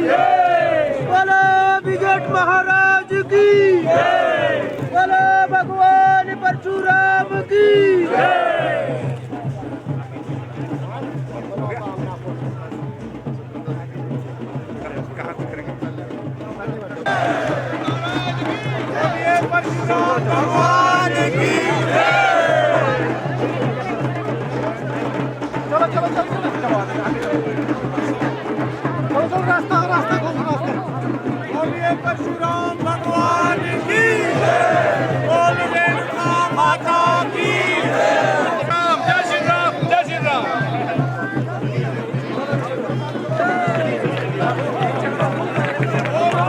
बोलो बिगट महाराज की, बोलो भगवान परशुराम की। परशुराम भगवान की। चलो चलो चलो चलो चलो रास्ता रास्ता बोलिए परशुराम भगवान की, बोल रेणुका माता की। राम जय श्री राम, जय श्री राम।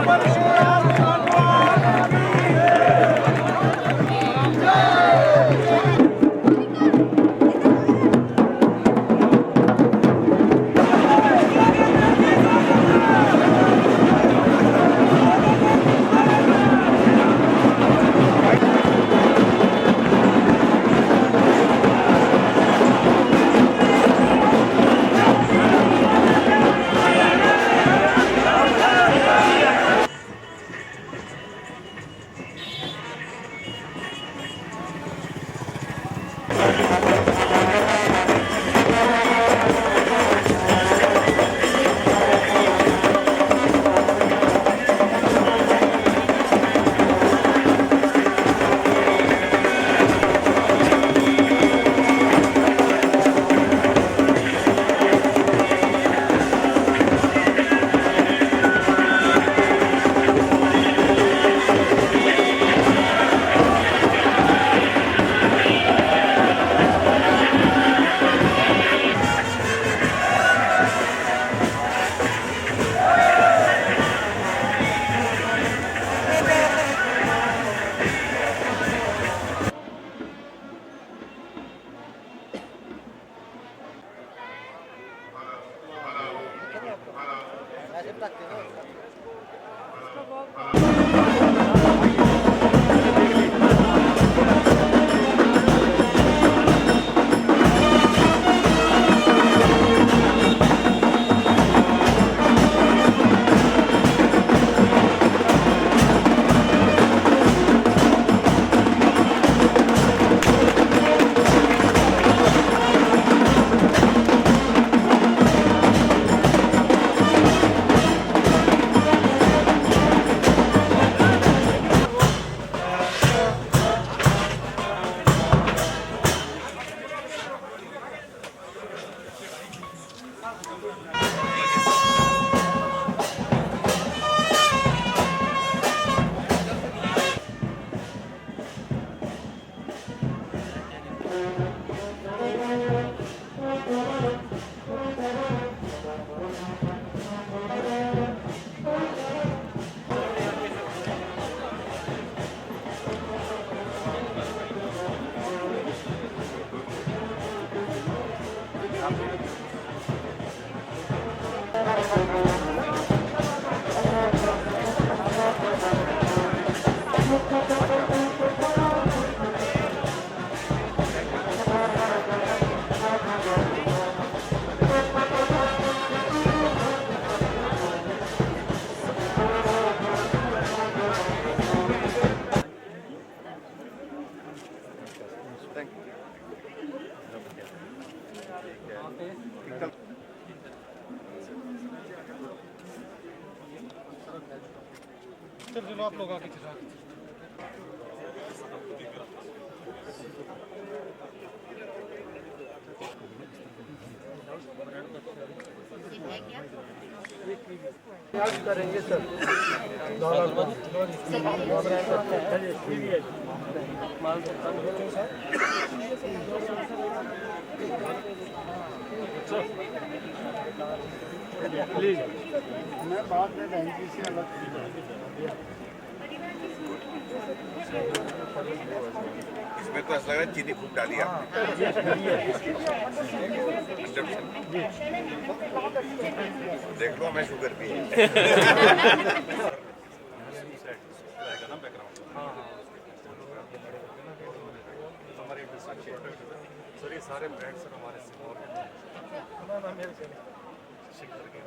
परशुराम भगवान की। चलो आप लोग आगे चला। करेंगे सर प्लीज मैं बाद में बैंक से अलग इसमें तो ऐसा लग रहा है चीनी खूब डाली आपने। देख लो हमें शुगर भी है। सर ये सारे ब्रांड सर हमारे सिंगापुर के।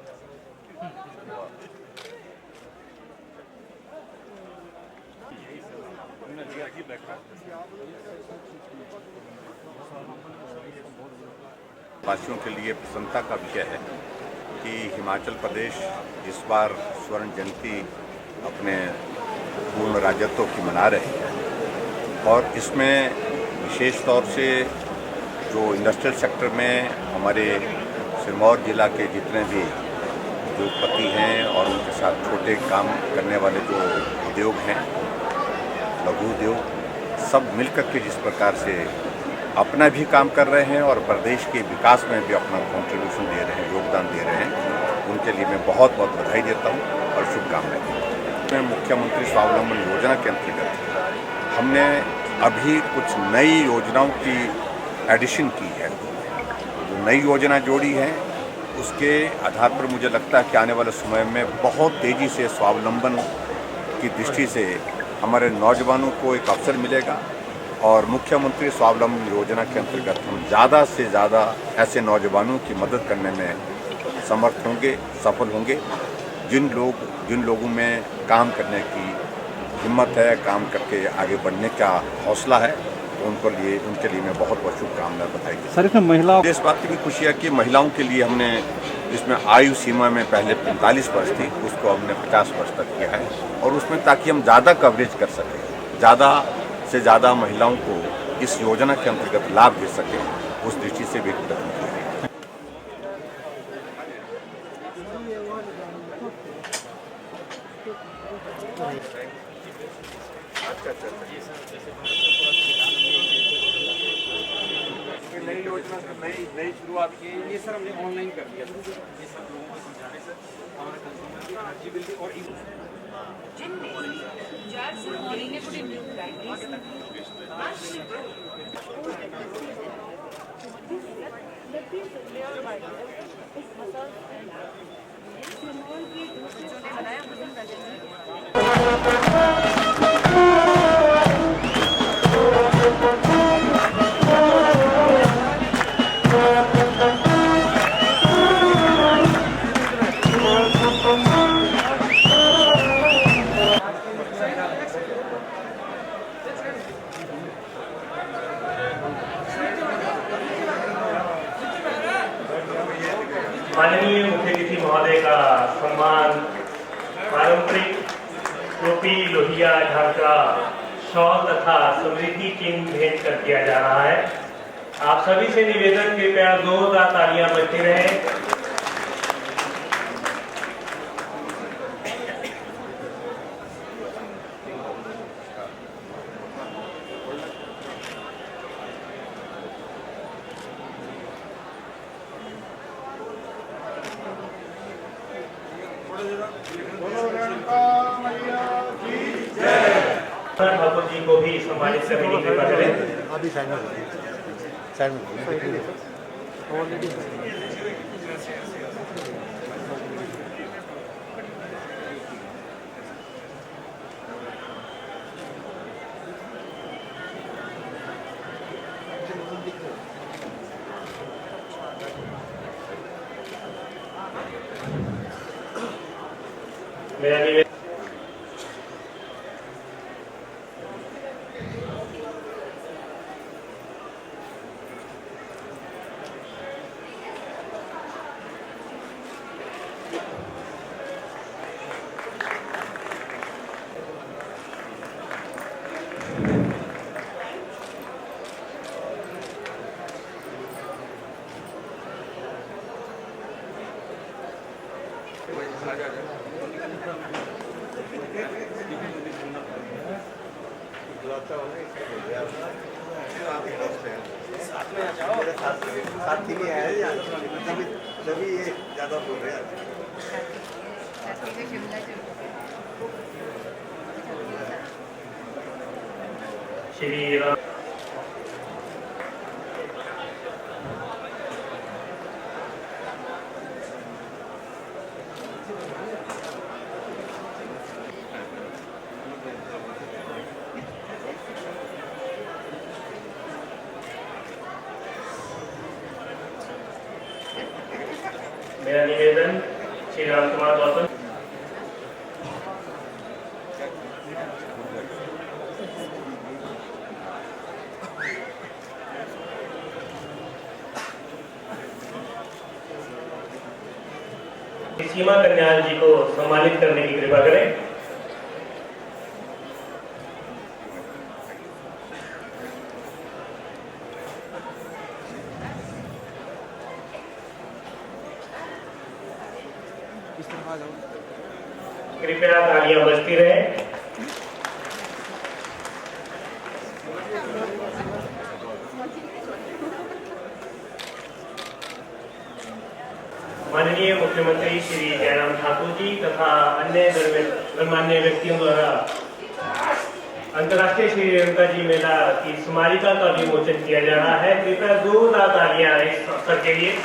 वासियों के लिए प्रसन्नता का विषय है कि हिमाचल प्रदेश इस बार स्वर्ण जयंती अपने पूर्ण राज्यत्व की मना रहे हैं और इसमें विशेष तौर से जो इंडस्ट्रियल सेक्टर में हमारे सिरमौर जिला के जितने भी उद्योगपति हैं और उनके साथ छोटे काम करने वाले जो उद्योग हैं, लघु उद्योग, सब मिलकर के जिस प्रकार से अपना भी काम कर रहे हैं और प्रदेश के विकास में भी अपना कंट्रीब्यूशन दे रहे हैं, योगदान दे रहे हैं, उनके लिए मैं बहुत बहुत बधाई देता हूं और शुभकामनाएं। मैं मुख्यमंत्री स्वावलंबन योजना के अंतर्गत हमने अभी कुछ नई योजनाओं की एडिशन की है। जो नई योजना जोड़ी है उसके आधार पर मुझे लगता है कि आने वाले समय में बहुत तेज़ी से स्वावलंबन की दृष्टि से हमारे नौजवानों को एक अवसर मिलेगा और मुख्यमंत्री स्वावलंबन योजना के अंतर्गत हम ज़्यादा से ज़्यादा ऐसे नौजवानों की मदद करने में समर्थ होंगे, सफल होंगे। जिन लोगों में काम करने की हिम्मत है, काम करके आगे बढ़ने का हौसला है, तो उनके लिए मैं बहुत बहुत शुभकामनाएं बधाई देता हूं। सर, इसमें महिलाओं इस बात की भी खुशी है कि महिलाओं के लिए हमने इसमें आयु सीमा में पहले 45 वर्ष थी, उसको हमने 50 वर्ष तक किया है और उसमें ताकि हम ज़्यादा कवरेज कर सकें, ज़्यादा से ज़्यादा महिलाओं को इस योजना के अंतर्गत लाभ दे सकें, उस दृष्टि से भी प्रयत्न किया है। नई योजना नई शुरुआत की ये सर हमने ऑनलाइन कर दिया था। ये सब लोगों को समझाने से हमारा कंज्यूमर की एनर्जी बिल भी और माननीय मुख्य अतिथि महोदय का सम्मान पारंपरिक टोपी, लोहिया, ढाका, शॉल तथा समृद्धि चिन्ह भेंट कर किया जा रहा है। आप सभी से निवेदन, कृपया जोरदार तालियां बजती रहे। ठाकुर जी को भी सम्मानित करने की कृपा करें। अभी साइड में मेरा निवेदन साथी नहीं आया, तभी ये ज़्यादा बोल रहे हैं। श्री राम मेरा निवेदन श्री रामकुमार गौतम। सीमा कन्याल जी को सम्मानित करने की कृपा करें। कृपया तालियां बजती रहे। माननीय मुख्यमंत्री श्री जयराम ठाकुर जी तथा अन्य गणमान्य व्यक्तियों द्वारा अंतर्राष्ट्रीय श्री रेणुका जी मेला की स्मारिका का विमोचन किया जा रहा है। कृपया जोरदार तालियां इस अवसर के लिए।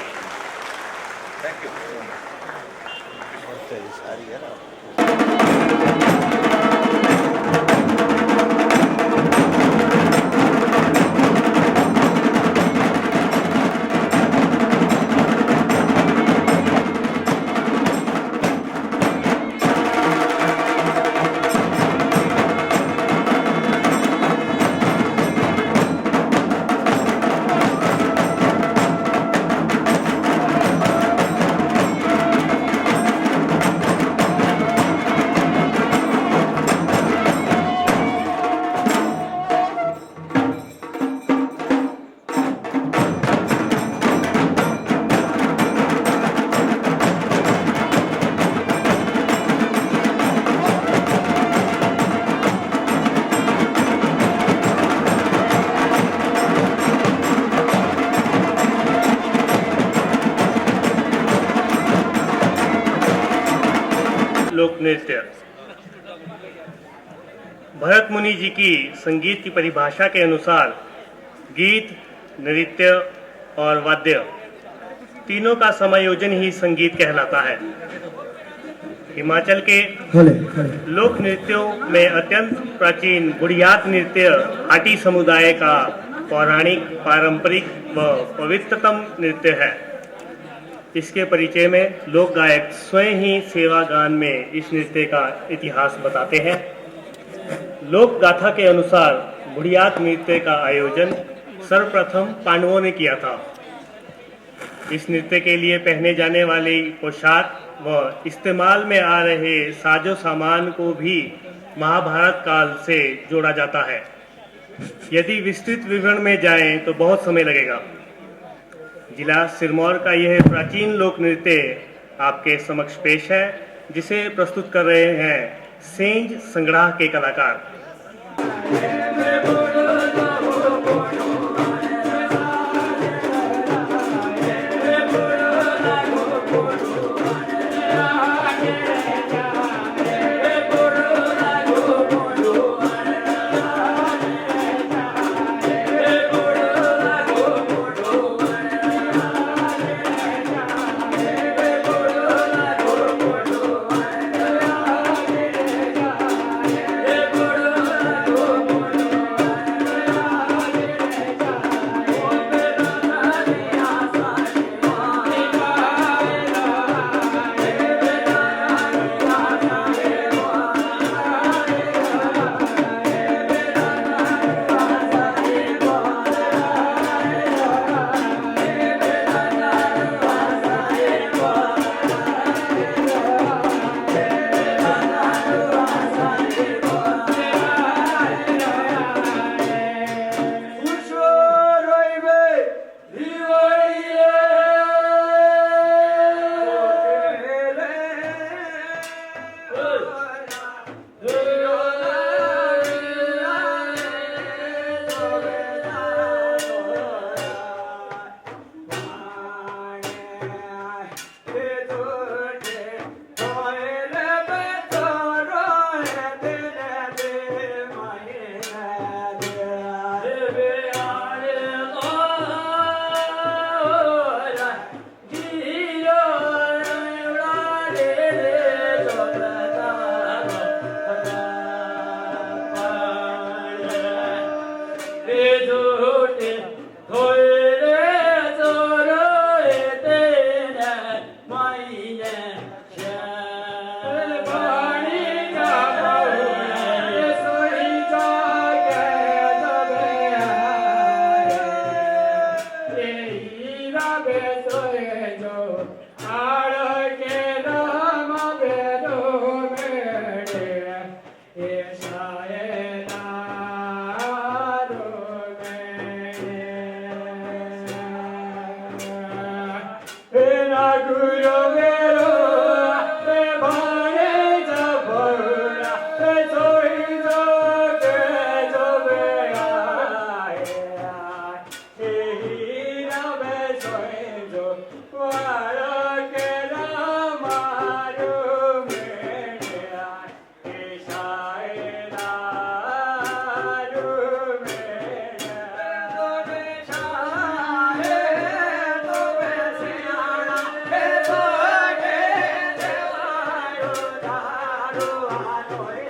लोक नृत्य। भरत मुनि जी की संगीत की परिभाषा के अनुसार गीत, नृत्य और वाद्य तीनों का समायोजन ही संगीत कहलाता है। हिमाचल के लोक नृत्यों में अत्यंत प्राचीन गुड़ियात नृत्य हाटी समुदाय का पौराणिक, पारंपरिक व पवित्रतम नृत्य है। इसके परिचय में लोक गायक स्वयं ही सेवा गान में इस नृत्य का इतिहास बताते हैं। लोक गाथा के अनुसार गुड़ियात नृत्य का आयोजन सर्वप्रथम पांडवों ने किया था। इस नृत्य के लिए पहने जाने वाली पोशाक व इस्तेमाल में आ रहे साजो सामान को भी महाभारत काल से जोड़ा जाता है। यदि विस्तृत विवरण में जाएं तो बहुत समय लगेगा। जिला सिरमौर का यह प्राचीन लोक नृत्य आपके समक्ष पेश है, जिसे प्रस्तुत कर रहे हैं सेंज संग्रह के कलाकार। Hey,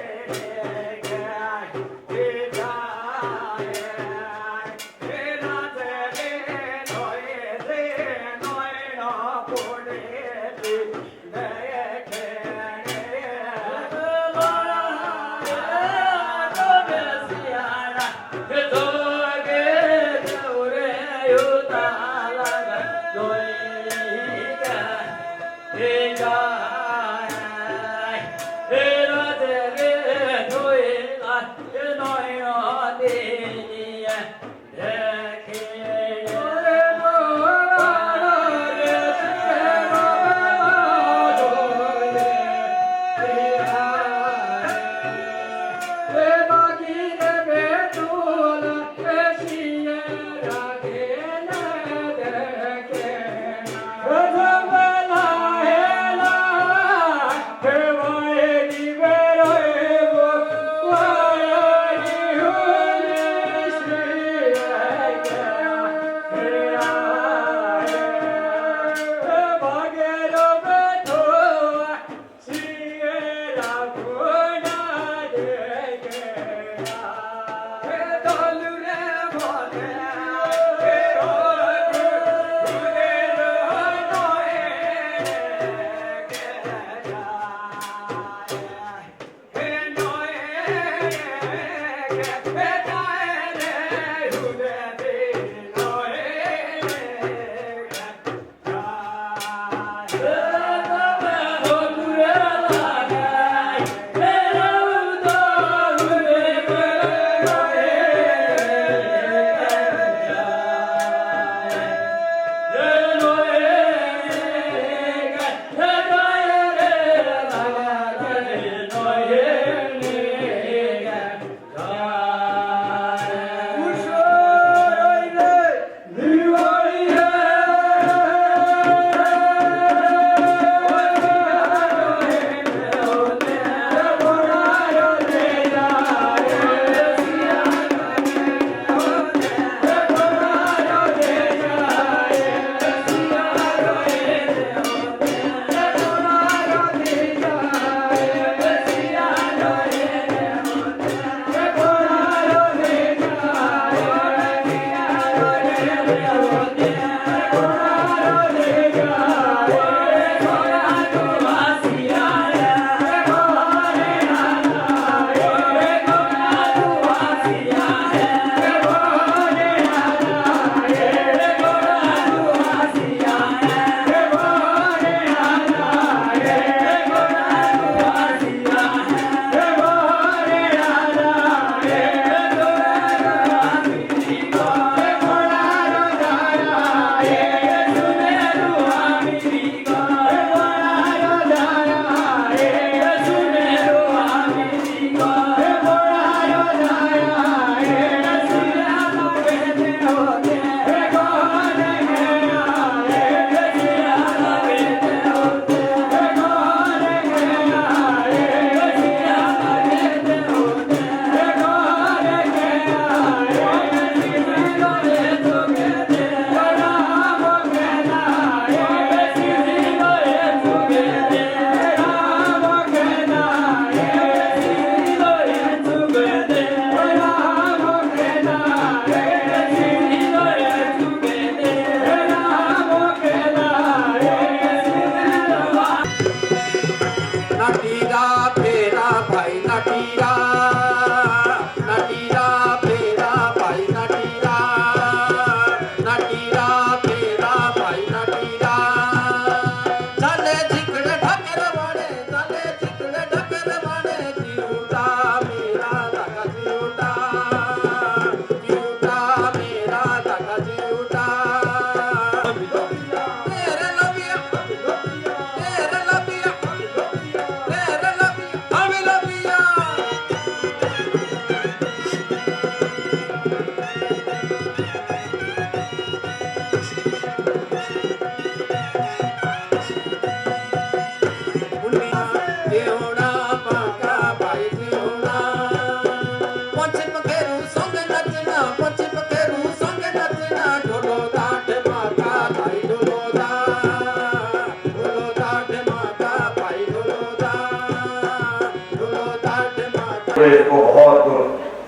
तो इसको बहुत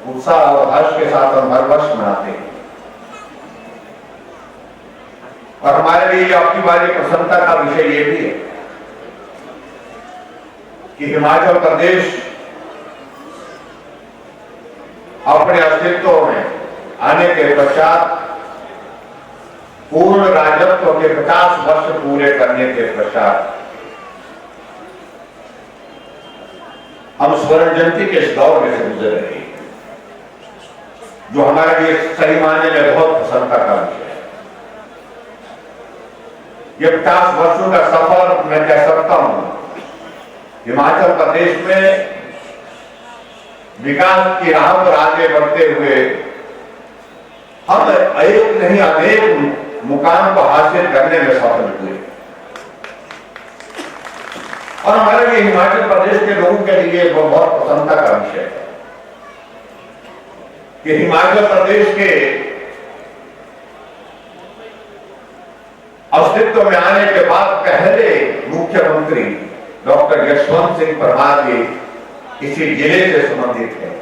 उत्साह और हर्ष के साथ हम हर वर्ष मनाते हैं। और हमारे लिए आपकी बारी प्रसन्नता का विषय ये भी है कि हिमाचल प्रदेश अपने अस्तित्व में आने के पश्चात पूर्ण राजत्व के 50 वर्ष पूरे करने के पश्चात हम स्वर्ण जयंती के इस दौर में से गुजर रहे हैं, जो हमारे लिए सही मायने में बहुत प्रसन्नता का विषय है। ये 50 वर्षों का सफर मैं कह सकता हूं, हिमाचल प्रदेश में विकास की राह पर आगे बढ़ते हुए हम एक नहीं अनेक मुकाम को हासिल करने में सफल हुए। और हमारे लिए हिमाचल प्रदेश के लोगों के लिए वो बहुत प्रसन्नता का विषय है कि हिमाचल प्रदेश के अस्तित्व में आने के बाद पहले मुख्यमंत्री डॉक्टर यशवंत सिंह परमार जी इसी जिले से संबंधित हैं,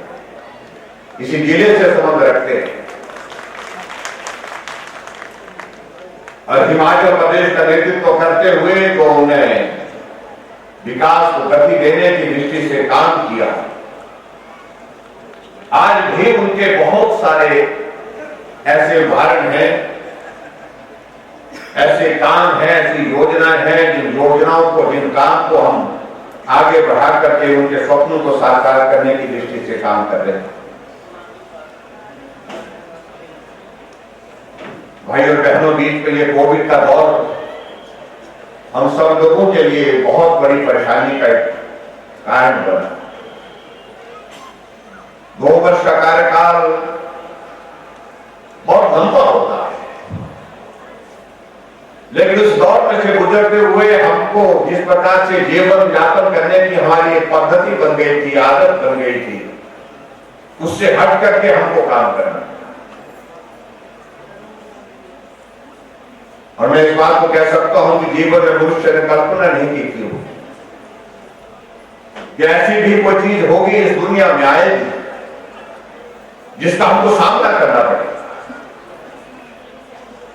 इसी जिले से संबंध रखते हैं। और हिमाचल प्रदेश का नेतृत्व करते हुए तो उन्हें विकास को गति देने की दृष्टि से काम किया। आज भी उनके बहुत सारे ऐसे उदाहरण हैं, ऐसे काम हैं, ऐसी योजनाएं हैं, जिन योजनाओं को, जिन काम को हम आगे बढ़ा करके उनके स्वप्नों को साकार करने की दृष्टि से काम कर रहे हैं। भाई और बहनों, बीच में ये कोविड का दौर हम सब लोगों के लिए बहुत बड़ी परेशानी का कारण बना। 2 वर्ष का कार्यकाल बहुत लंबा होता है, लेकिन उस दौर में से गुजरते हुए हमको जिस प्रकार से जीवन यापन करने की हमारी एक पद्धति बन गई थी, आदत बन गई थी, उससे हट करके हमको काम करना। और मैं इस बात को कह सकता हूं कि जीवन में मनुष्य ने कल्पना नहीं की थी कि ऐसी भी कोई चीज होगी इस दुनिया में आएगी जिसका हमको सामना करना पड़ेगा,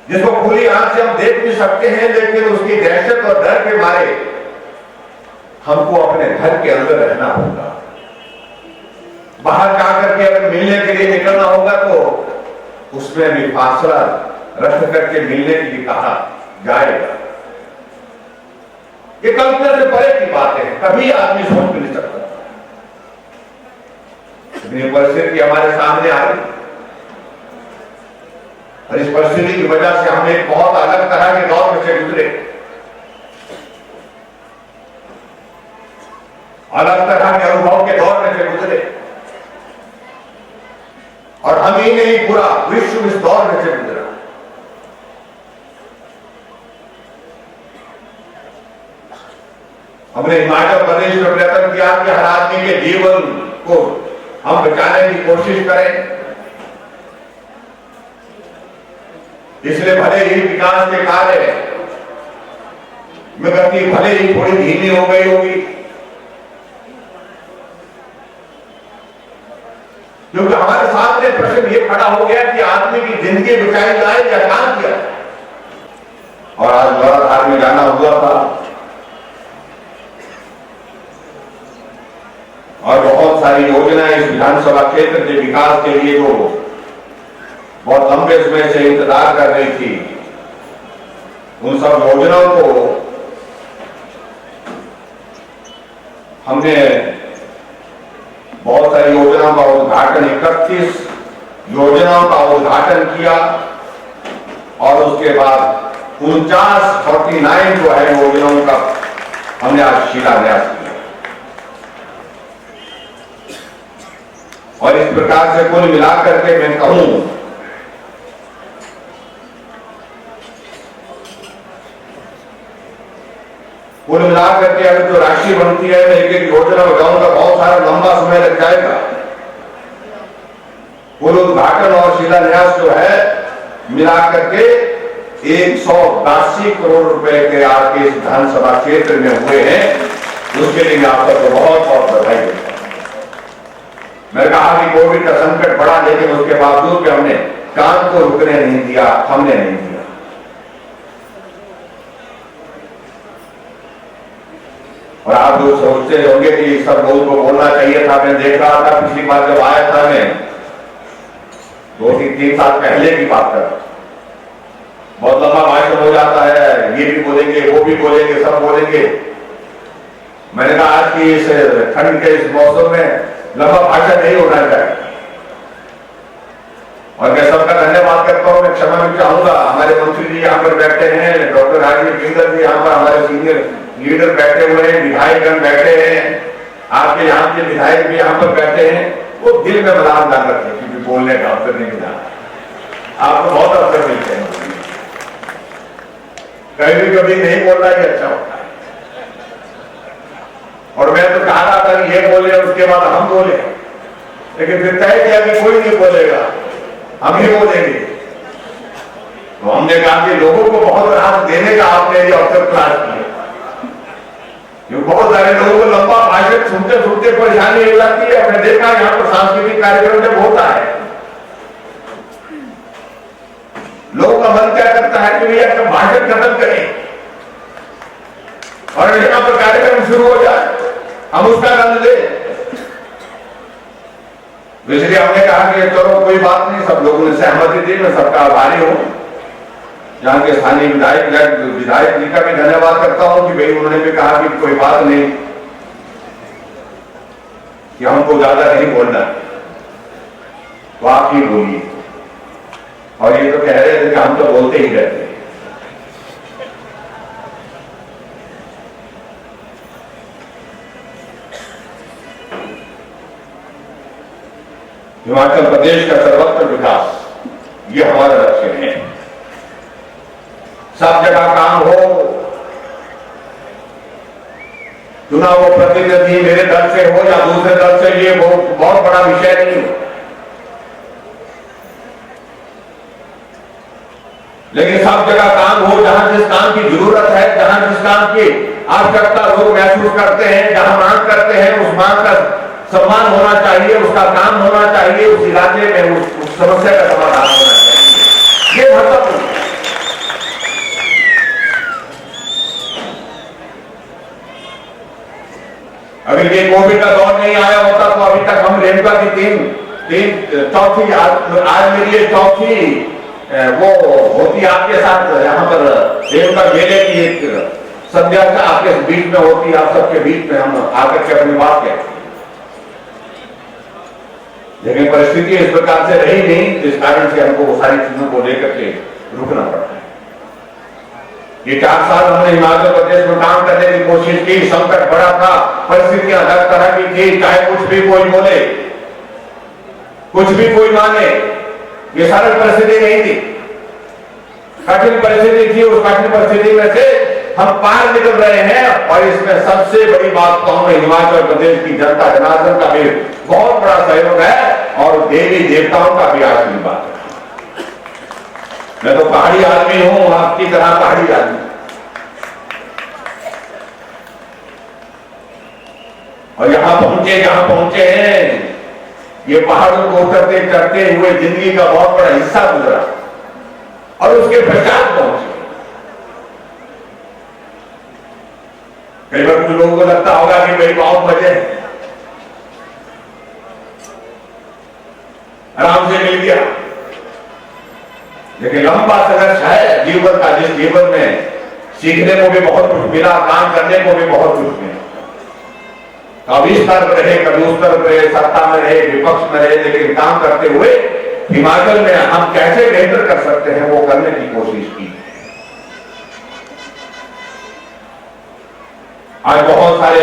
जिसको खुली आंख से हम देख भी सकते हैं, लेकिन उसकी दहशत और डर के मारे हमको अपने घर के अंदर रहना होगा। बाहर जाकर के अगर मिलने के लिए निकलना होगा तो उसमें भी फासला रख करके मिलने के लिए कहा जाएगा। ये कल्पना से परे की बात है, कभी आदमी सोच भी नहीं सकता। इतनी परिस्थिति हमारे सामने आ रही और इस परिस्थिति की वजह से हम एक बहुत अलग तरह के दौर में से गुजरे, अलग तरह के अनुभव के दौर में से गुजरे। और हम ही नहीं, पूरा विश्व इस दौर में से गुजरा। हमने हिमाचल प्रदेश में प्रयत्न किया कि हर आदमी के जीवन को हम बचाने की कोशिश करें। इसलिए भले ही विकास के कार्य में गति भले ही थोड़ी धीमी हो गई होगी, क्योंकि हमारे सामने प्रश्न ये खड़ा हो गया कि आदमी की जिंदगी बचाई जाए या काम किया। और आज गौरधार में जाना हुआ था और बहुत सारी योजनाएं इस विधानसभा क्षेत्र के विकास के लिए जो बहुत लंबे समय से इंतजार कर रही थी, उन सब योजनाओं को हमने बहुत सारी योजनाओं का उद्घाटन 31 योजनाओं का उद्घाटन किया और उसके बाद 49 जो है योजनाओं का हमने आज शिलान्यास किया। और इस प्रकार से कुल मिलाकर के मैं कहूं कुल मिलाकर के अगर जो राशि बनती है, मैं एक एक योजना बताऊंगा, बहुत सारा लंबा समय लग जाएगा। कुल उद्घाटन और शिलान्यास जो है मिलाकर के 182 करोड़ रुपए के आपके इस विधानसभा क्षेत्र में हुए हैं। उसके लिए मैं आप सबको बहुत बहुत बधाई देता हूं। कोविड का संकट बढ़ा, लेकिन उसके बावजूद भी हमने काम को रुकने नहीं दिया, हमने नहीं दिया। और आप लोग सोचते होंगे कि सब लोगों को बोलना चाहिए था। मैं देख रहा था पिछली बार जब आया था, मैं 2-3 साल पहले की बात कर, बहुत लंबा भाषण हो जाता है, ये भी बोलेंगे, वो भी बोलेंगे, सब बोलेंगे। मैंने कहा आज की इस ठंड के इस मौसम में लंबा भाषण नहीं होना चाहिए। और मैं सबका धन्यवाद करता हूं। मैं क्षमा भी चाहूंगा, हमारे मंत्री जी यहाँ पर बैठे हैं, डॉक्टर राजीव बिंदल जी यहाँ पर हमारे सीनियर लीडर बैठे हुए हैं, विधायकगण बैठे हैं, आपके यहाँ के विधायक भी यहाँ पर बैठे हैं। वो दिल में बलान डाल रखे, क्योंकि बोलने का अवसर नहीं मिला, आपको बहुत अवसर मिलते हैं। कभी कभी नहीं बोलना ही अच्छा होता है। और मैं तो चाह रहा था ये बोले, उसके बाद हम बोले, लेकिन फिर तय किया कि कोई नहीं बोलेगा, हम ही बोलेंगे। तो हमने कहा कि लोगों को बहुत राहत देने का आपने ये अवसर तलाश किया। बहुत सारे लोगों को लंबा भाषण सुनते सुनते परेशानी हो जाती है। हमने देखा यहाँ पर सांस्कृतिक कार्यक्रम जब होता है, लोगों का मन क्या करता है कि भैया कब भाषण खत्म करें और यहाँ पर कार्यक्रम शुरू हो जाए, हम उसका आनंद लें। इसलिए हमने कहा कि चलो कोई बात नहीं, सब लोगों ने सहमति दी, मैं सबका आभारी हूं। यहाँ के स्थानीय विधायक जी का भी धन्यवाद करता हूं कि भाई उन्होंने भी कहा कि कोई बात नहीं, कि हमको ज्यादा नहीं बोलना, तो आप ही बोलिए। और ये तो कह रहे थे कि हम तो बोलते ही रहते हैं। हिमाचल प्रदेश का सर्वत्र विकास, ये हमारा लक्ष्य है। सब जगह काम हो, चुनाव वो प्रतिनिधि मेरे दल से हो या दूसरे दल से, ये बहुत बड़ा विषय नहीं हो, लेकिन सब जगह काम हो। जहां जिस काम की जरूरत है, जहां जिस काम की आवश्यकता लोग महसूस करते हैं, जहां मांग करते हैं, उस मांग का सम्मान होना चाहिए, उसका काम होना चाहिए, उस इलाके में उस समस्या का समाधान होना चाहिए। ये महत्वपूर्ण है। अगर ये कोविड का दौर नहीं आया होता तो अभी तक हम रेणुका की चौथी आज मेरी ये चौथी वो होती आपके साथ यहाँ पर रेणुका मेले की एक संध्या आपके बीच में होती, आप सबके बीच में हम आकर के अपनी बात कहते। लेकिन परिस्थिति इस प्रकार से रही नहीं, जिस कारण से हमको वो सारी चीजों को लेकर के रुकना पड़ता है। ये 4 साल हमने हिमाचल प्रदेश में काम करने की कोशिश की, संकट बड़ा था, परिस्थितियां हर तरह की थी, चाहे कुछ भी कोई बोले, कुछ भी कोई माने, ये सरल परिस्थिति नहीं थी, कठिन परिस्थिति थी। उस कठिन परिस्थिति में से हम पार निकल रहे हैं। और इसमें सबसे बड़ी बात तो हमें हिमाचल प्रदेश की जनता जनार्दन का भी बहुत बड़ा सहयोग है और देवी देवताओं का भी आशीर्वाद है। मैं तो पहाड़ी आदमी हूं, आपकी तरह पहाड़ी आदमी, और यहां पहुंचे जहां पहुंचे हैं, ये पहाड़ों को उतरते चढ़ते हुए जिंदगी का बहुत बड़ा हिस्सा गुजरा और उसके पश्चात पहुंचे। कई बार कुछ लोगों को लगता होगा कि भाई बहुत मजे आराम से मिल गया, लेकिन लंबा संघर्ष है जीवन का, जिस जीवन में सीखने को भी बहुत कुछ मिला, काम करने को भी बहुत कुछ मिला। कभी इस तरफ रहे, कभी उस तरफ रहे, सत्ता में रहे, विपक्ष में रहे, लेकिन काम करते हुए हिमाचल में हम कैसे बेहतर कर सकते हैं वो करने की कोशिश की। आज बहुत सारे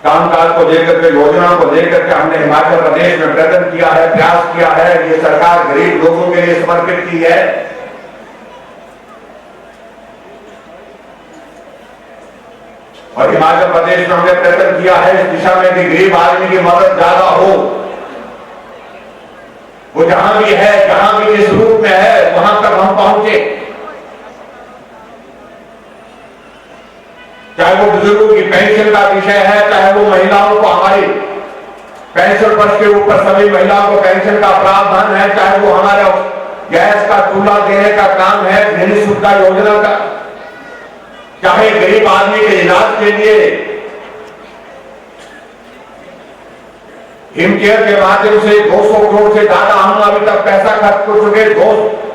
कामकाज को लेकर के, योजनाओं को लेकर के हमने हिमाचल प्रदेश में प्रयत्न किया है, प्रयास किया है। ये सरकार गरीब लोगों के लिए समर्पित की है। और हिमाचल प्रदेश में हमने प्रयत्न किया है इस दिशा में कि गरीब आदमी की मदद ज्यादा हो। वो जहां भी है, जहां भी जिस रूप में है, वहां तक हम पहुंचे। चाहे वो बुजुर्गों की पेंशन का विषय है, चाहे वो महिलाओं को हमारी 65 वर्ष के ऊपर सभी महिलाओं को पेंशन का प्रावधान है, चाहे वो हमारे गैस का चूल्हा देने का काम है, गृह सुविधा योजना का, चाहे गरीब आदमी के इलाज के लिए हिमकेयर के माध्यम से 200 करोड़ से ज्यादा हम अभी तक पैसा खर्च कर चुके,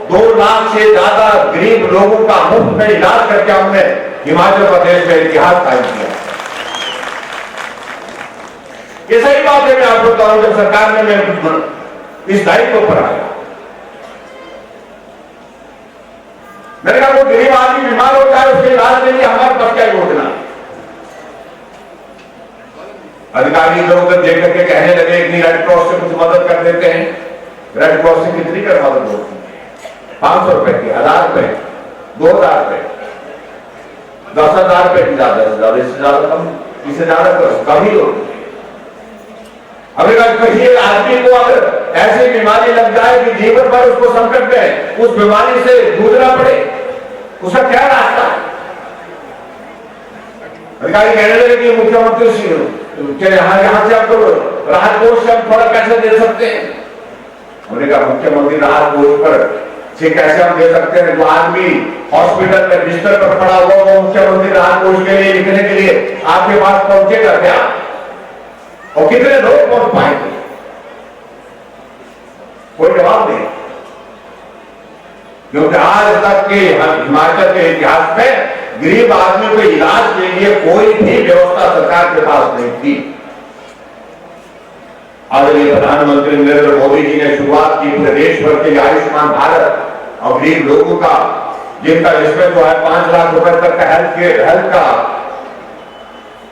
2 लाख से ज्यादा गरीब लोगों का मुफ्त में इलाज करके हमने हिमाचल प्रदेश में इतिहास कायम किया। ये सही बात है, मैं आपको बताऊं, जब सरकार ने मैं इस दायित्व पर आया, मैंने कहा वो गरीब आदमी बीमार होता है, उसके इलाज के लिए हमारे पास क्या योजना है। अधिकारी लोग देख करके कहने लगे इतनी रेड क्रॉस से कुछ मदद कर देते हैं। रेड क्रॉस से कितनी कर मदद होती है? 500 रुपए की, 1000 रुपए, 2000 रुपए, 10,000 रुपए की, ज्यादा से ज्यादा, इससे ज्यादा कम, इससे ज्यादा कम ही होती है। अभी कहीं आदमी को अगर ऐसी बीमारी लग जाए कि जीवन भर उसको संकट में उस बीमारी से जूझना पड़े, उसका क्या रास्ता है? अधिकारी कहने लगे कि मुख्यमंत्री यहाँ से आपको राहत कोष से हम थोड़ा पैसे दे सकते हैं। हमने कहा मुख्यमंत्री राहत कोष पर से कैसे हम दे सकते हैं? जो आदमी हॉस्पिटल में बिस्तर पर पड़ा हुआ वो मुख्यमंत्री राहत कोष के लिए लिखने के लिए आपके पास पहुंचेगा क्या? और कितने लोग पहुंच पाएंगे? कोई जवाब नहीं, क्योंकि आज तक के हिमाचल के इतिहास में गरीब आदमी के इलाज के लिए कोई भी व्यवस्था सरकार के पास नहीं थी। आदरणीय प्रधानमंत्री नरेंद्र मोदी जी ने शुरुआत की पूरे देश भर के आयुष्मान भारत और गरीब लोगों का, जिनका इसमें जो है 5 लाख रुपए तक का हेल्थ का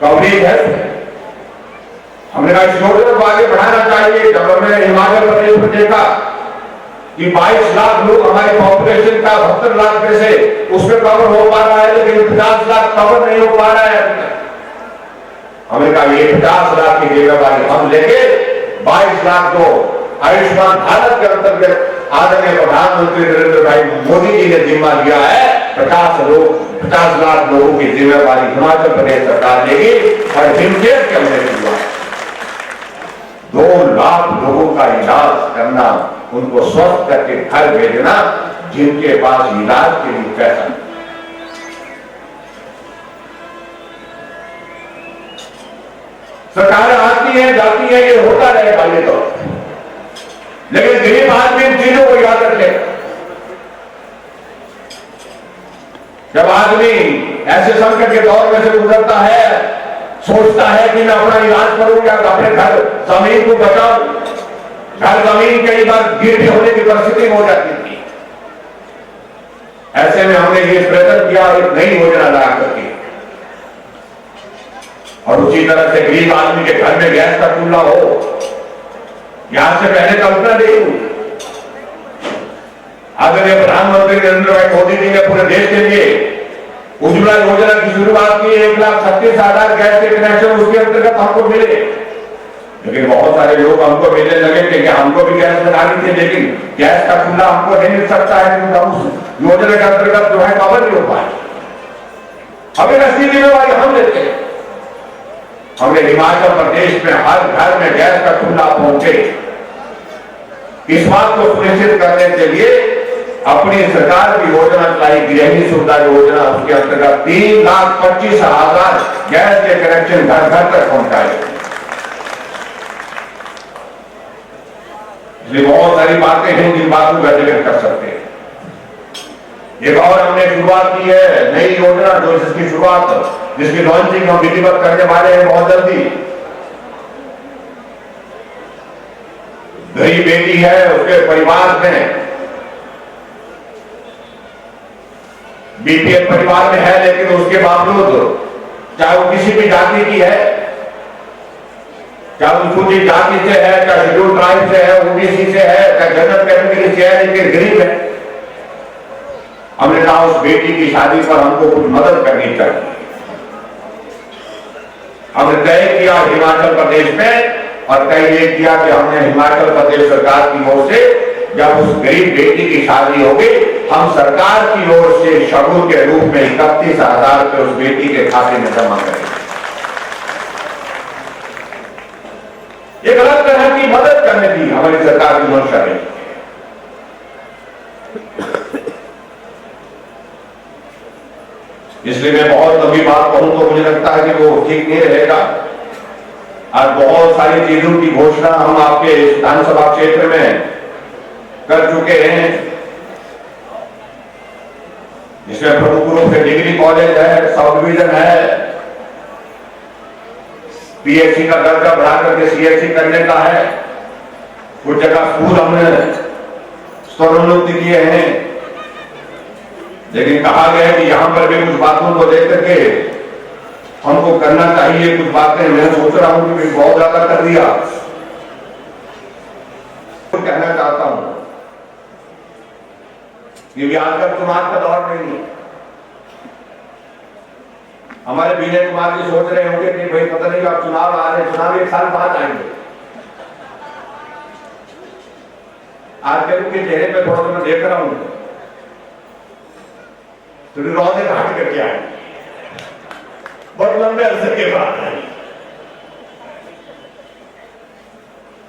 कवरेज है। हमने कहा इस योजना को आगे बढ़ाना चाहिए। जब हमने हिमाचल प्रदेश में देखा कि 22 लाख लोग हमारी पॉपुलेशन का 72 लाख में से उसमें कवर हो पा रहा है, लेकिन 50 लाख कवर नहीं हो पा रहा है अभी तक। हमने कहा ये 50 लाख की जिम्मेवारी हम लेके 22 लाख को आयुष्मान भारत के अंतर्गत आदरणीय प्रधानमंत्री नरेंद्र भाई मोदी जी ने जिम्मा लिया है। 50 लाख लोगों की जिम्मेवारी हिमाचल प्रदेश सरकार लेगी और हिमकेयर के हमने हुआ 2 लाख लोगों का इलाज करना, उनको स्वस्थ करके घर भेजना जिनके पास इलाज के लिए पैसा नहीं। सरकारें आती हैं जाती हैं, ये होता रहेगा ये तो, लेकिन गरीब आदमी इन चीजों को याद रखेगा। जब आदमी ऐसे संकट के दौर में से गुजरता है, सोचता है कि मैं अपना इलाज करूं या अपने घर जमीन को बचाऊं, घर जमीन कई बार गिरवी होने की परिस्थिति हो जाती थी। ऐसे में हमने ये प्रयत्न किया और एक नई योजना ला करके, और उसी तरह से गरीब आदमी के घर में गैस का चूल्हा हो। यहां से पहले कल्पना नहीं हुई। आदरणीय प्रधानमंत्री नरेंद्र भाई मोदी जी ने पूरे देश के लिए उज्ज्वला योजना की शुरुआत की। 1,36,000 गैस के कनेक्शन उसके अंतर्गत हमको मिले, लेकिन बहुत सारे लोग हमको मिलने लगे कि हमको भी गैस लगानी थी, लेकिन गैस का चूल्हा हमको नहीं मिल सकता है, क्योंकि हम उस योजना के अंतर्गत जो है कवर नहीं हो पाए। हमें ऐसी जिम्मेवारी हम लेते हैं। हमने हिमाचल प्रदेश में हर घर में गैस का चूल्हा पहुंचे, इस बात को सुनिश्चित करने के लिए अपनी सरकार की योजना चलाई, गृहिणी सुविधा योजना। उसके अंतर्गत 3,25,000 गैस के कनेक्शन घर घर तक पहुंचाए। इसलिए बहुत सारी बातें हैं जिन बातों का जिक्र कर सकते हैं। एक और हमने शुरुआत की है नई योजना, जो जिसकी शुरुआत, जिसकी लॉन्चिंग हम विधिवत करने वाले हैं बहुत जल्दी। गरीब बेटी है, उसके परिवार में बीपीएल परिवार में है, लेकिन उसके बावजूद चाहे वो किसी भी जाति की है, चाहे अनुसूचित जाति से है, चाहे शेड्यूल ट्राइब से है, ओबीसी से है, चाहे जनरल कैटेगरी से है, लेकिन गरीब है। हमने कहा उस बेटी की शादी पर हमको कुछ मदद करनी चाहिए। हमने तय किया हिमाचल प्रदेश में, और तय ये किया कि हमने हिमाचल प्रदेश सरकार की ओर से जब उस गरीब बेटी की शादी होगी, हम सरकार की ओर से शगुन के रूप में 31,000 रुपये उस बेटी के खाते में जमा करेंगे। ये गलत की मदद करने की हमारी सरकार की मंशा है। इसलिए मैं बहुत लंबी बात कहूं तो मुझे लगता है कि वो ठीक नहीं रहेगा। आज बहुत सारी चीजों की घोषणा हम आपके विधानसभा क्षेत्र में कर चुके हैं, जिसमें प्रमुख रूप से डिग्री कॉलेज है, सब डिवीजन है, पीएचसी का दर्जा बढ़ा करके सीएचसी करने का है, कुछ जगह स्कूल हमने स्तरोन्नति किए हैं। लेकिन कहा गया है कि यहां पर भी कुछ बातों को लेकर के हमको करना चाहिए। कुछ बातें मैं सोच रहा हूं कि बहुत ज्यादा कर दिया। तो कहना चाहता हूं कि आजकल चुनाव का दौर नहीं है। हमारे विनय कुमार जी सोच रहे होंगे कि भाई पता नहीं आप चुनाव आ रहे, चुनाव 1 साल बाद आएंगे। आजकल के चेहरे पे थोड़ा मैं देख रहा हूं तो रौदे घाट करके आए, बहुत लंबे अरसे के बाद आए।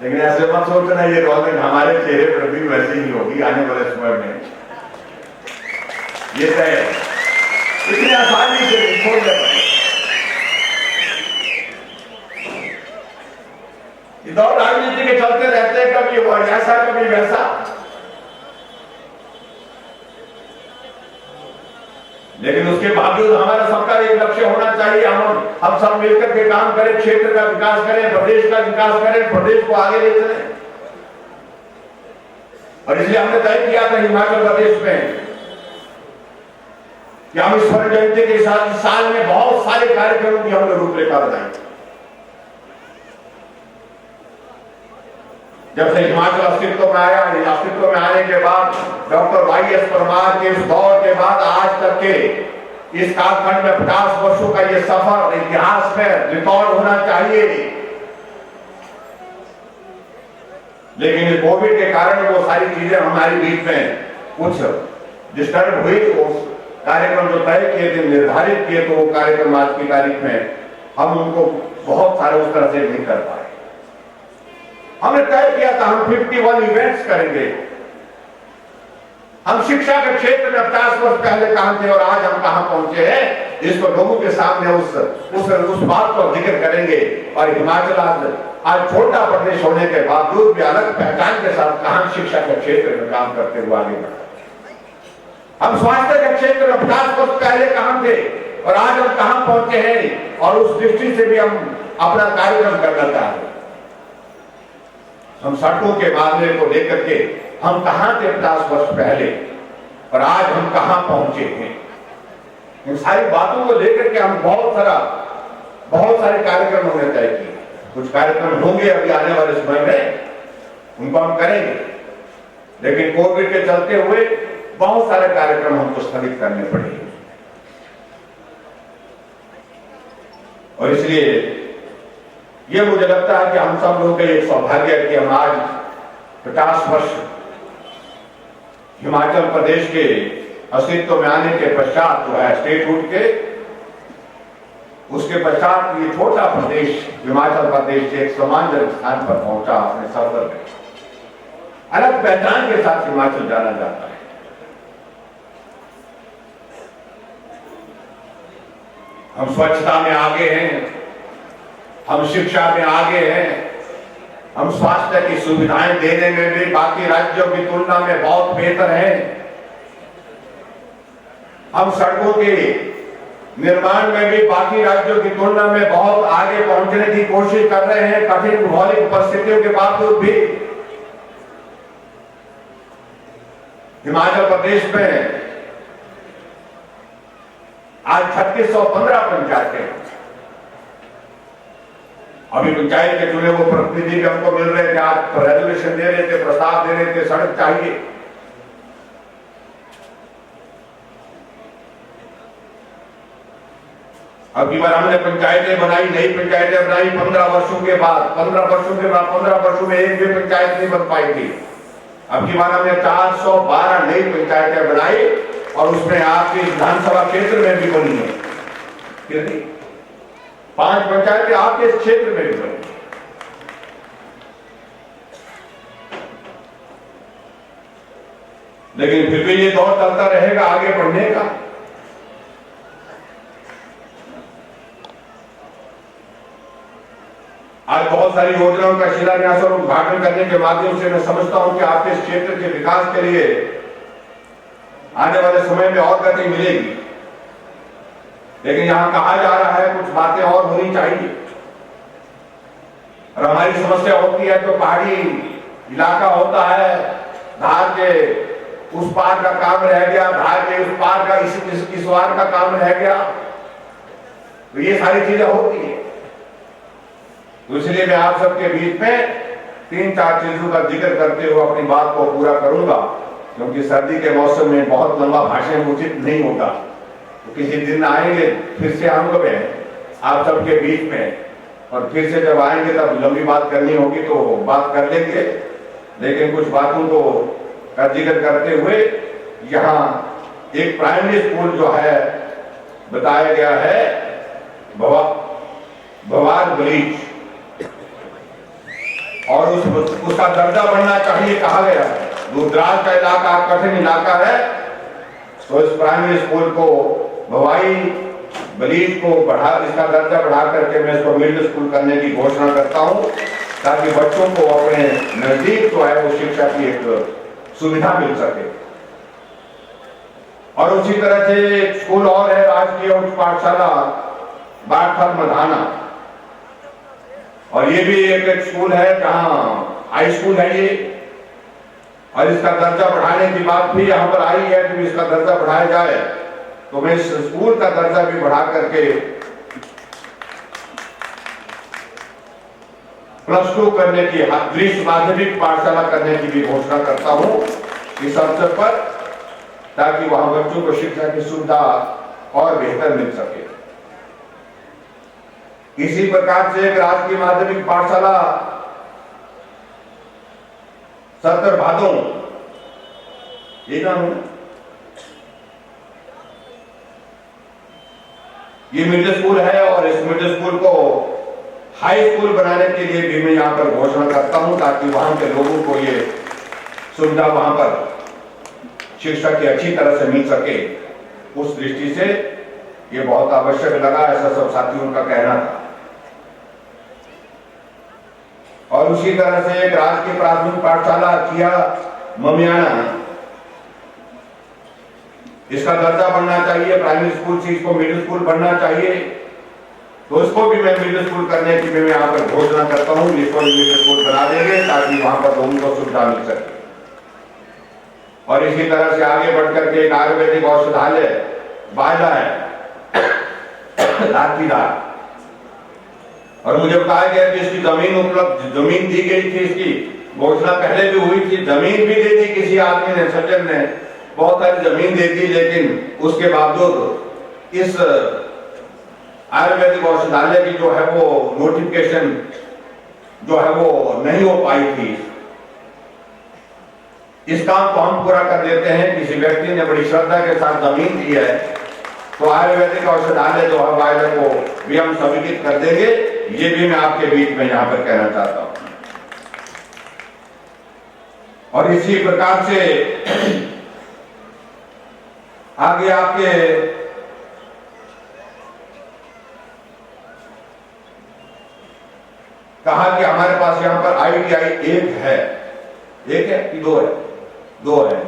लेकिन ऐसे मत सोचना ये रौदे हमारे चेहरे पर भी वैसे ही होगी आने वाले समय में। ये तय इतनी आसानी से नहीं छोड़ दे पाए। ये दौर राजनीति के चलते रहते हैं, कभी वो ऐसा कभी वैसा। लेकिन उसके बावजूद हमारा सबका एक लक्ष्य होना चाहिए। हम सब मिलकर के काम करें, क्षेत्र का विकास करें, प्रदेश का विकास करें, प्रदेश को आगे ले चलें। और इसलिए हमने तय किया था हिमाचल प्रदेश में कि हम इस स्वर्ण जयंती के साल में बहुत सारे कार्यक्रमों की हमने रूपरेखा बनाई। जब से हिमाचल अस्तित्व में आया, अस्तित्व में आने के बाद डॉक्टर वाईएस परमार के उस दौर के बाद आज तक के इस कालखंड में 50 वर्षों का ये सफर इतिहास में रिकॉर्ड होना चाहिए। लेकिन इस कोविड के कारण वो सारी चीजें हमारे बीच में कुछ डिस्टर्ब हुई। उस कार्यक्रम जो तय किए थे, निर्धारित किए, तो वो कार्यक्रम आज की तारीख में हम उनको बहुत सारे उस तरह से नहीं कर पाए। हमने तय किया था हम 51 इवेंट्स करेंगे। हम शिक्षा के क्षेत्र में 50 वर्ष पहले कहां थे और आज हम कहां पहुंचे हैं, इसको लोगों के सामने उस बात को जिक्र करेंगे। और हिमाचल आज छोटा प्रदेश होने के बावजूद भी अलग पहचान के साथ कहां शिक्षा के क्षेत्र में काम करते हुए आगे बढ़ा। हम स्वास्थ्य के क्षेत्र में 50 वर्ष पहले कहां थे और आज हम कहां पहुंचे हैं, और उस दृष्टि से भी हम अपना कार्यक्रम करना चाहते हैं। हम सड़कों के मामले को लेकर के हम कहां थे 50 वर्ष पहले और आज हम कहां पहुंचे हैं, इन सारी बातों को लेकर के हम बहुत सारे कार्यक्रम हमने तय किए। कुछ कार्यक्रम होंगे अभी आने वाले समय में, उनको हम करेंगे। लेकिन कोविड के चलते हुए बहुत सारे कार्यक्रम हमको स्थगित करने पड़े और इसलिए ये मुझे लगता है कि हम सब लोगों के एक सौभाग्य है कि हम आज 50 वर्ष हिमाचल प्रदेश के अस्तित्व में आने के पश्चात जो है स्टेटहुड के, उसके पश्चात ये छोटा प्रदेश हिमाचल प्रदेश एक सम्मानजनक स्थान पर पहुंचा अपने सफर में। अलग पहचान के साथ हिमाचल जाना जाता है। हम स्वच्छता में आगे हैं, हम शिक्षा में आगे हैं, हम स्वास्थ्य की सुविधाएं देने में भी बाकी राज्यों की तुलना में बहुत बेहतर हैं। हम सड़कों के निर्माण में भी बाकी राज्यों की तुलना में बहुत आगे पहुंचने की कोशिश कर रहे हैं, कठिन भौगोलिक परिस्थितियों के बावजूद भी। हिमाचल प्रदेश में आज 3615 पंचायतें, अभी पंचायत के चुने वो प्रतिनिधि भी हमको मिल रहे थे, आज रेजोल्यूशन दे रहे थे, प्रस्ताव दे रहे थे, सड़क चाहिए। अब की बार हमने पंचायतें बनाई, नई पंचायतें बनाई 15 वर्षों के बाद। 15 वर्षों में एक भी पंचायत नहीं बन पाई थी। अब की बार हमने 412 नई पंचायतें बनाई और उसमें आपके विधानसभा क्षेत्र में भी बनी है। कितनी? 5 पंचायतें आपके क्षेत्र में भी बनी। लेकिन फिर भी ये दौर चलता रहेगा आगे बढ़ने का। आज बहुत सारी योजनाओं का शिलान्यास और उद्घाटन करने के माध्यम से मैं समझता हूं कि आपके इस क्षेत्र के विकास के लिए आने वाले समय में और गति मिलेगी। लेकिन यहां कहा जा रहा है कुछ बातें और होनी चाहिए, और हमारी समस्या होती है तो पहाड़ी इलाका होता है, धार के उस पार का काम रह गया, धार के उस पार का इस वार का काम रह गया, तो ये सारी चीजें होती है। तो इसलिए मैं आप सबके बीच में 3-4 चीजों का जिक्र करते हुए अपनी बात को पूरा करूंगा, क्योंकि सर्दी के मौसम में बहुत लंबा भाषण उचित नहीं होगा। तो किसी दिन आएंगे फिर से हम लोग आप सबके बीच में, और फिर से जब आएंगे तब लंबी बात करनी होगी तो बात कर लेंगे। लेकिन कुछ बातों को का जिक्र करते हुए यहाँ एक प्राइमरी स्कूल जो है बताया गया है भवार ब्रिज, और उसका दर्जा बढ़ना चाहिए कहा गया है। दूरदराज का इलाका, कठिन इलाका है, तो इस प्राइमरी स्कूल को भवाई ब्रिज को इसका दर्जा बढ़ा करके मैं इसको मिडिल स्कूल करने की घोषणा करता हूं, ताकि बच्चों को अपने नजदीक जो है वो शिक्षा की एक सुविधा मिल सके। और उसी तरह से एक स्कूल और है, राजकीय उच्च पाठशाला बागथल मधाना, और ये भी एक स्कूल है जहां हाई स्कूल है ये, और इसका दर्जा बढ़ाने की बात भी यहाँ पर आई है कि इसका दर्जा बढ़ाया जाए। तो मैं इस स्कूल का दर्जा भी बढ़ा करके +2 करने की, दृश्य माध्यमिक पाठशाला करने की भी घोषणा करता हूं इस अवसर पर, ताकि वहां बच्चों को शिक्षा की सुविधा और बेहतर मिल सके। इसी प्रकार से एक राजकीय माध्यमिक पाठशाला सत्तर भादों, ये नाम है, ये मिडिल स्कूल है, और इस मिडिल स्कूल को हाई स्कूल बनाने के लिए भी मैं यहाँ पर घोषणा करता हूं, ताकि वहां के लोगों को ये सुविधा वहां पर शिक्षा की अच्छी तरह से मिल सके। उस दृष्टि से ये बहुत आवश्यक लगा, ऐसा सब साथियों का कहना था। और उसी तरह से एक राजकीय प्राथमिक पाठशाला किया ममियाना, इसका दर्जा बढ़ना चाहिए, प्राइमरी स्कूल से इसको मिडिल स्कूल बनना चाहिए, तो इसको भी मैं मिडिल स्कूल करने की मैं यहाँ पर घोषणा करता हूँ। इसको मिडिल स्कूल बना देंगे ताकि वहां पर लोगों को सुविधा मिल सके। और इसी तरह से आगे बढ़कर के एक आयुर्वेदिक औषधालय बायला है लाठीदार, और मुझे बताया गया कि इसकी जमीन उपलब्ध, जमीन दी गई थी, इसकी घोषणा पहले भी हुई थी, जमीन भी दे दी किसी आदमी ने, सज्जन ने बहुत सारी जमीन दे दी, लेकिन उसके बावजूद इस आयुर्वेदिक औषधालय की जो है वो नोटिफिकेशन जो है वो नहीं हो पाई थी। इस काम को हम पूरा कर देते हैं। किसी व्यक्ति ने बड़ी श्रद्धा के साथ जमीन दी है, तो आयुर्वेदिक औषधालय जो है वायदे को भी हम स्वीकृत कर देंगे। ये भी मैं आपके बीच में यहां पर कहना चाहता हूं। और इसी प्रकार से आगे आपके कहा कि हमारे पास यहां पर ITI एक है कि दो है? दो है।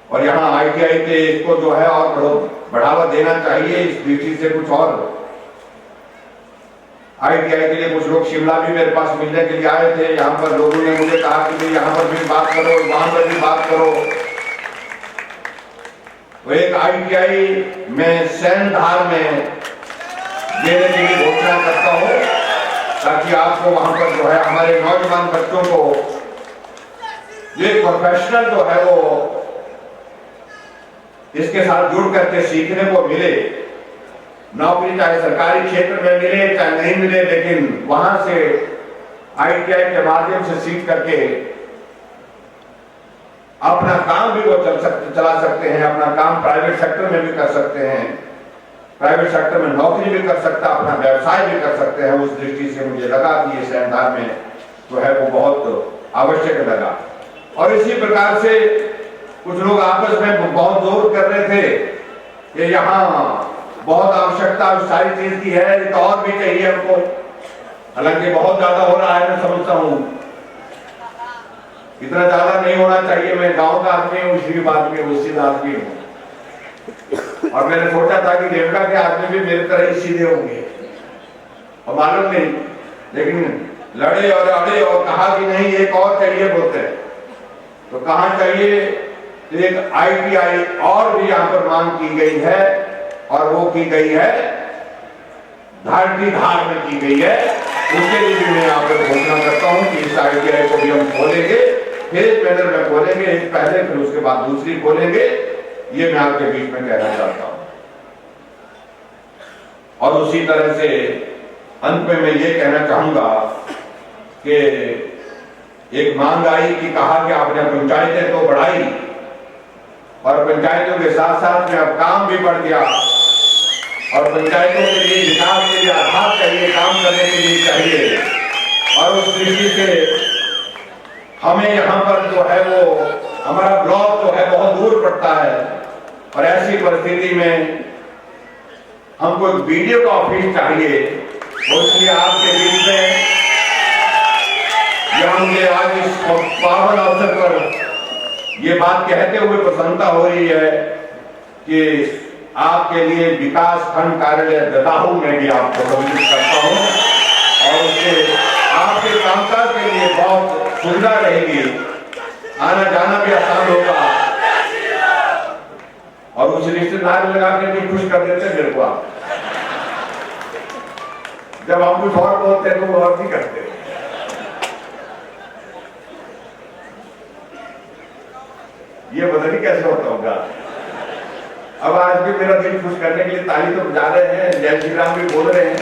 और यहाँ ITI के इसको जो है और बढ़ावा देना चाहिए। इस दृष्टि से कुछ और ITI के लिए कुछ लोग शिमला भी मेरे पास मिलने के लिए आए थे। यहाँ पर लोगों ने मुझे कहा कि यहाँ पर भी बात करो, वहां पर भी बात करो। तो एक ITI में सैनधार में देने की घोषणा करता हूँ, ताकि आपको वहां पर जो है हमारे नौजवान बच्चों को ये प्रोफेशनल जो है वो इसके साथ जुड़ करके सीखने को मिले। नौकरी चाहे सरकारी क्षेत्र में मिले चाहे नहीं मिले, लेकिन वहां से ITI के माध्यम से सीख करके अपना काम भी वो चला सकते हैं। अपना काम प्राइवेट सेक्टर में भी कर सकते हैं, प्राइवेट सेक्टर में नौकरी भी कर सकता, अपना व्यवसाय भी कर सकते हैं। उस दृष्टि से मुझे लगा कि ये सैनधार में जो है वो बहुत आवश्यक लगा। और इसी प्रकार से कुछ लोग आपस में बहुत जोर कर रहे थे कि यहाँ बहुत आवश्यकता उस सारी चीज की है, तो और भी चाहिए हमको। हालांकि बहुत ज्यादा हो रहा है, मैं समझता हूँ इतना ज्यादा नहीं होना चाहिए। मैं गांव का आदमी हूँ, शरीफ आदमी हूँ, सीधा आदमी हूँ, और मैंने सोचा था कि रेवका के आदमी भी मेरी तरह ही सीधे होंगे, और मालूम नहीं, लेकिन लड़े और अड़े और कहा कि नहीं एक और चाहिए बोलते हैं। तो कहाँ चाहिए? एक ITI और भी यहाँ पर मांग की गई है, और वो की गई है धार में की गई है। उसके लिए भी मैं यहाँ पर घोषणा करता हूँ कि इस ITI को भी हम खोलेंगे, फेज मैनर में खोलेंगे, एक पहले फिर उसके बाद दूसरी खोलेंगे। ये मैं आपके बीच में कहना चाहता हूँ। और उसी तरह से अंत में मैं ये कहना चाहूंगा कि एक मांग आई कि कहा कि आपने पंचायतें तो बढ़ाई, और पंचायतों के साथ साथ में अब काम भी बढ़ गया, और पंचायतों के लिए विकास के लिए आधार चाहिए, काम करने के लिए चाहिए। और उस दृष्टि से हमें यहाँ पर जो है वो हमारा ब्लॉक जो है बहुत दूर पड़ता है, और ऐसी परिस्थिति में हमको एक वीडियो का ऑफिस चाहिए। और इसलिए आपके बीच में यह मुझे आज इस पावन अवसर पर ये बात कहते हुए प्रसन्नता हो रही है कि आपके लिए विकास खंड कार्यालय ददाहू में भी आपको सम्मिलित करता हूं, और उससे आपके कामकाज के लिए बहुत सुविधा रहेगी, आना जाना भी आसान होगा। और उस रिश्तेदार लगा के भी खुश कर देते मेरे को आप, जब हम कुछ और बोलते हैं तो वो और भी करते हैं। ये पता नहीं कैसे होता होगा। अब आज भी मेरा दिल खुश करने के लिए ताली तो बजा रहे हैं, जय श्री राम भी बोल रहे हैं।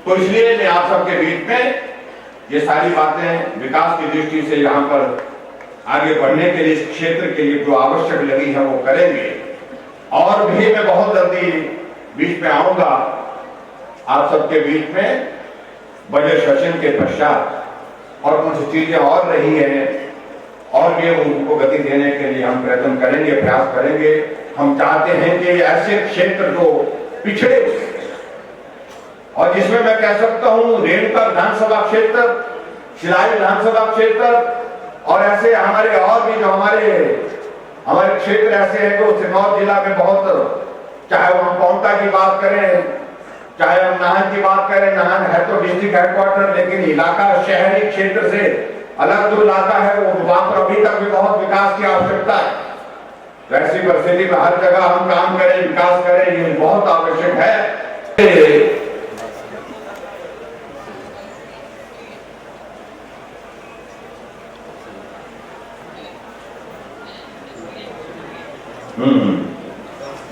तो इसलिए मैं आप सबके बीच में ये सारी बातें विकास की दृष्टि से यहाँ पर आगे बढ़ने के लिए, इस क्षेत्र के लिए जो आवश्यक लगी है वो करेंगे। और भी मैं बहुत जल्दी बीच में आऊंगा आप सबके बीच में बजट सेशन के पश्चात, और कुछ चीजें और रही हैं, और भी उनको गति देने के लिए हम प्रयत्न करेंगे, प्रयास करेंगे। हम चाहते हैं कि ऐसे क्षेत्र जो पिछड़े और जिसमें मैं कह सकता हूं रेणुका विधानसभा क्षेत्र, शिलाई विधानसभा क्षेत्र, और ऐसे हमारे और भी जो हमारे क्षेत्र ऐसे हैं जो सिरमौर जिला में बहुत, चाहे हम पौंटा की बात करें, चाहे हम नाहन की बात करें, नाहन है तो डिस्ट्रिक्ट हेडक्वार्टर, लेकिन इलाका शहरी क्षेत्र से अलग जो इलाका है वो वहां पर अभी तक भी बहुत विकास की आवश्यकता है। तो ऐसी परिस्थिति में हर जगह हम काम करें, विकास करें, ये बहुत आवश्यक है।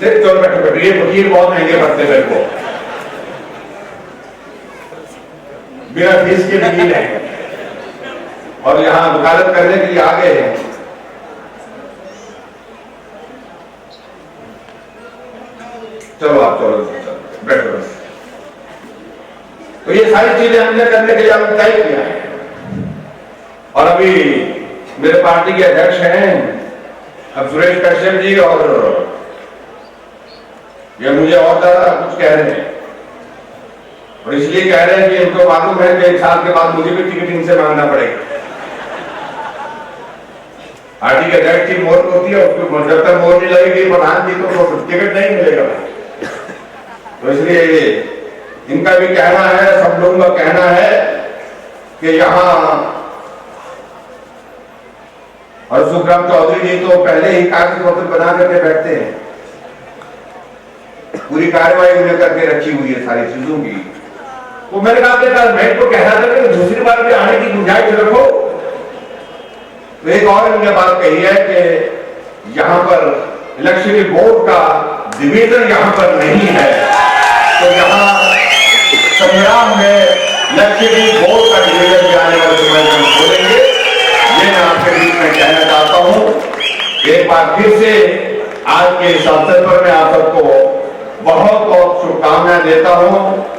चलो बैठो बैठो, ये वकील बहुत महंगे पड़ते मेरे को, बिना फीस के वकील है, और यहाँ वकालत करने के लिए आगे हैं। चलो आप चलो बैठो। तो ये सारी चीजें हमने करने के लिए हमने तय किया है, और अभी मेरे पार्टी के अध्यक्ष हैं अब सुरेश कश्यप जी, और ये मुझे और ज्यादा कुछ कह रहे हैं, और इसलिए कह रहे हैं कि इनको मालूम है कि 1 साल के बाद मुझे भी टिकट इनसे मांगना पड़ेगा। पार्टी के अध्यक्ष की मोहर होती है, उसको जब तक मोहर नहीं लगेगी प्रधान जी तो टिकट नहीं मिलेगा। तो इसलिए इनका भी कहना है, सब लोगों का कहना है कि यहाँ, और सुखराम चौधरी जी तो पहले ही कागज पत्र बना करके बैठते हैं, पूरी कार्रवाई उन्हें करके रखी हुई है सारी चीजों की। तो मैंने कहा मैं तो कह रहा था कि दूसरी बार भी आने की गुंजाइश रखो। तो एक और उन्होंने बात कही है कि यहाँ पर इलेक्शन बोर्ड का डिवीजन यहाँ पर नहीं है, तो यहाँ संग्राम में इलेक्शन बोर्ड का डिवीजन जाने वाले समय हम बोलेंगे। ये मैं आपके बीच में कहना चाहता हूँ। एक बार फिर से आज के इस अवसर पर मैं आप सबको बहुत बहुत शुभकामनाएं देता हूं।